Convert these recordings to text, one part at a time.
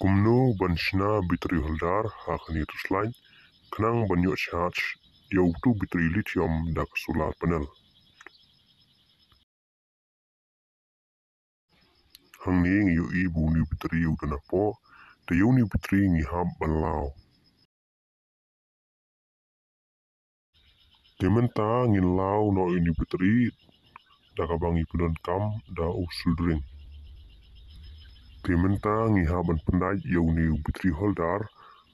Kumno banshna bitri holdar hakni to slide knang banyo charge yautu bitri lithium dak solar panel. Hangni ngi ibu ni bitri udana po te yuni bitri ngi hab banlao. Tementa ngin lao no ini bitri dakabangi punan kam da usudring. Tementa ngi haban pendai yuni bitri holdar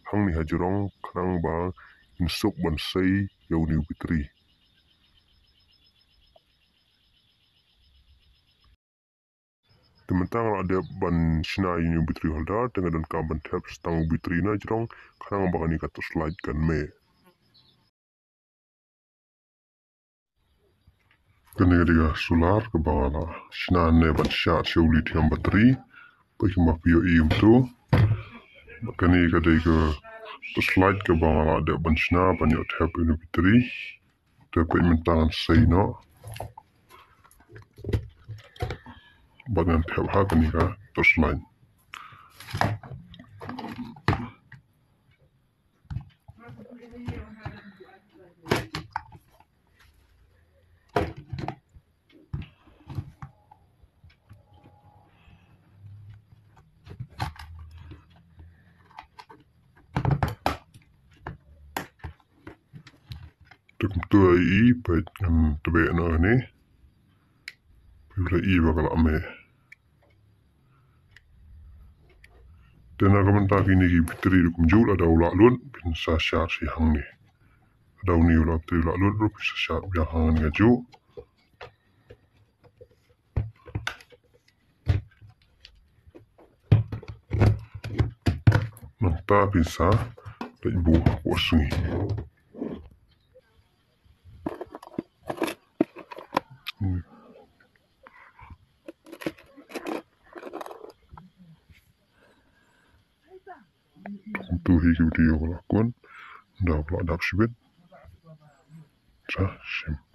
hangni hajurong knang ba insuk bansai yuni bitri. Tementang ada ban sina ini bitri holdar dengan dan kaban tab stang bitri na jerong knang bagani kata slide kan me. Kena solar ke bangala sina ne ban sya show lithium bateri bagi mafio im tu kena ke slide ke bangala ada ban sina banyak tab ini bateri tapi mentangan say no bagan tab ha kena ke slide. Tukum tu ai pet tebe no ni bila i bakal ame. Tena kamenta kini ki bitri dukum jul ada ulak lun bin sa syar si hang ni. Ada uni ulak bitri ulak lun rup sa syar biang hang ni ngaju. Manta bisa da ibu wasungi. Untuk hiki video lakon dah pula dak sibet. Sa sim.